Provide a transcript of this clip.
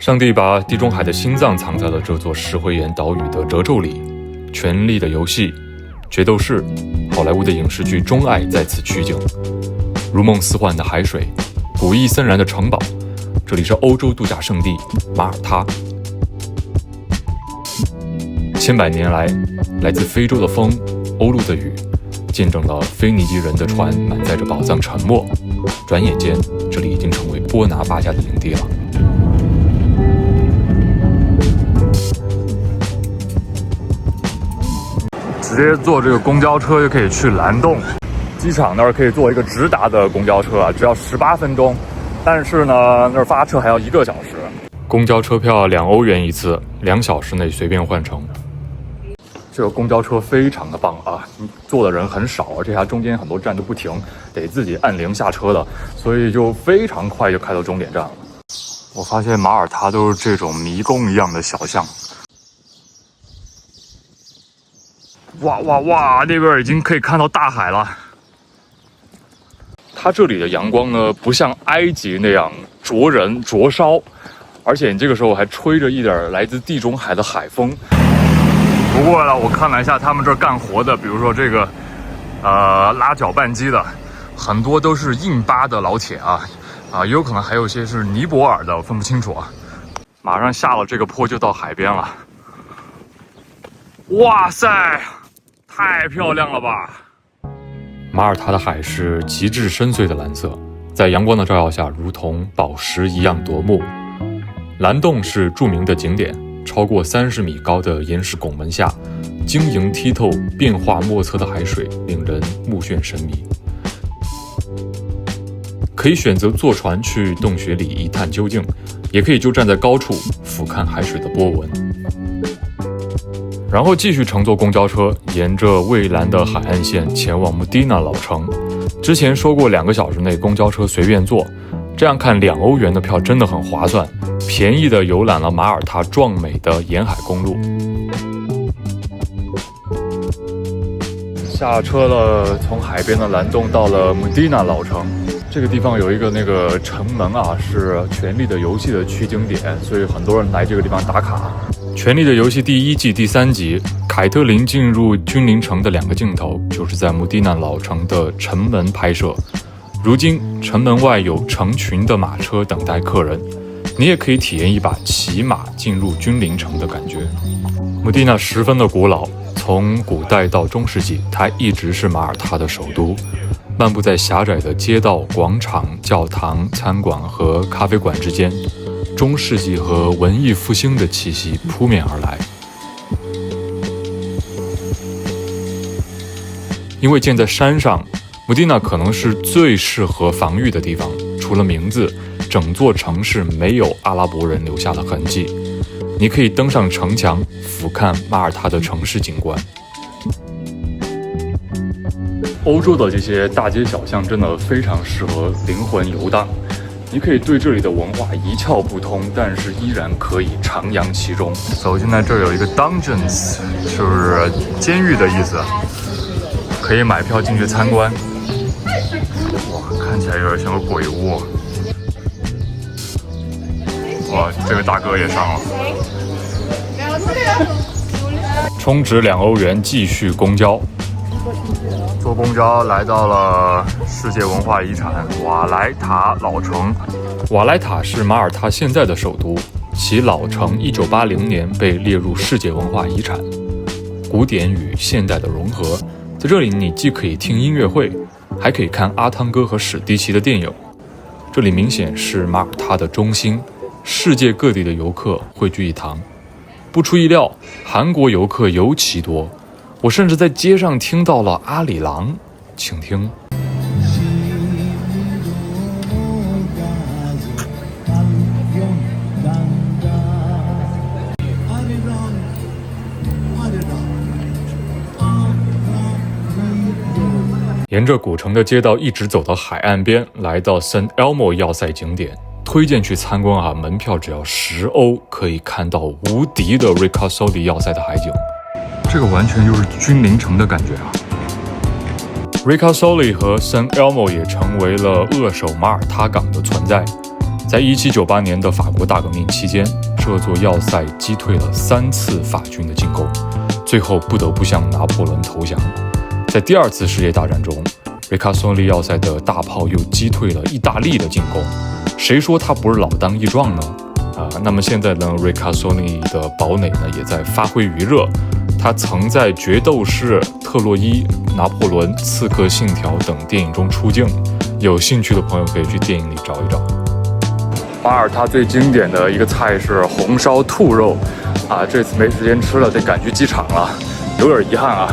上帝把地中海的心脏藏在了这座石灰岩岛屿的褶皱里，《权力的游戏》、决斗士、好莱坞的影视剧《钟爱》在此取景，如梦似幻的海水，古意森然的城堡，这里是欧洲度假胜地马耳他。千百年来，来自非洲的风，欧陆的雨，见证了腓尼基人的船满载着宝藏沉没。转眼间，这里已经成为波拿巴家的领地了。直接坐这个公交车就可以去蓝洞机场那儿，可以坐一个直达的公交车，只要18分钟。但是呢，那儿发车还要1个小时。公交车票2欧元一次，2小时内随便换乘。这个公交车非常的棒啊，坐的人很少，而且它中间很多站都不停，得自己按铃下车的，所以就非常快就开到终点站了。我发现马耳他都是这种迷宫一样的小巷。哇哇哇！那边已经可以看到大海了。它这里的阳光呢，不像埃及那样灼人灼烧，而且你这个时候还吹着一点来自地中海的海风。不过呢，我看了一下他们这儿干活的，比如说这个拉搅拌机的，很多都是印巴的老铁啊，也有可能还有一些是尼泊尔的，我分不清楚啊。马上下了这个坡就到海边了。哇塞！太漂亮了吧！马耳他的海是极致深邃的蓝色，在阳光的照耀下，如同宝石一样夺目。蓝洞是著名的景点，超过30米高的岩石拱门下，晶莹剔透、变化莫测的海水令人目眩神迷。可以选择坐船去洞穴里一探究竟，也可以就站在高处俯瞰海水的波纹。然后继续乘坐公交车，沿着蔚蓝的海岸线前往穆迪纳老城。之前说过2个小时内公交车随便坐，这样看2欧元的票真的很划算，便宜的游览了马耳他壮美的沿海公路。下车了，从海边的蓝洞到了穆迪纳老城。这个地方有一个那个城门啊，是《权力的游戏》的取景点，所以很多人来这个地方打卡。《权力的游戏》第1季第3集，凯特琳进入君临城的2个镜头，就是在穆迪纳老城的城门拍摄。如今城门外有成群的马车等待客人，你也可以体验一把骑马进入君临城的感觉。穆迪纳十分的古老，从古代到中世纪，它一直是马耳他的首都。漫步在狭窄的街道、广场、教堂、餐馆和咖啡馆之间，中世纪和文艺复兴的气息扑面而来。因为建在山上，穆迪纳可能是最适合防御的地方。除了名字，整座城市没有阿拉伯人留下的痕迹。你可以登上城墙，俯瞰马耳他的城市景观。欧洲的这些大街小巷真的非常适合灵魂游荡，你可以对这里的文化一窍不通，但是依然可以徜徉其中。现在这儿有一个 dungeons， 就是监狱的意思，可以买票进去参观。哇，看起来有点像个鬼屋。哇，这个大哥也上了。充值2欧元，继续公交。坐公交来到了世界文化遗产瓦莱塔老城。瓦莱塔是马耳他现在的首都，其老城1980年被列入世界文化遗产。古典与现代的融合，在这里你既可以听音乐会，还可以看阿汤哥和史迪奇的电影。这里明显是马耳他的中心，世界各地的游客汇聚一堂。不出意料，韩国游客尤其多。我甚至在街上听到了阿里郎，请听。沿着古城的街道一直走到海岸边，来到 St. Elmo 要塞景点，推荐去参观啊！门票只要10欧，可以看到无敌的 Ricasoli 要塞的海景。这个完全就是君临城的感觉啊！ Ricasoli 和 St. Elmo 也成为了扼守马耳他港的存在。在1798年的法国大革命期间，这座要塞击退了3次法军的进攻，最后不得不向拿破仑投降。在第2次世界大战中，瑞卡索尼要塞的大炮又击退了意大利的进攻，谁说他不是老当益壮呢？那么现在呢，瑞卡索尼的堡垒呢也在发挥余热，他曾在《决斗士》《特洛伊》《拿破仑》《刺客信条》等电影中出镜，有兴趣的朋友可以去电影里找一找。马耳他最经典的一个菜是红烧兔肉，这次没时间吃了，得赶去机场了，有点遗憾啊。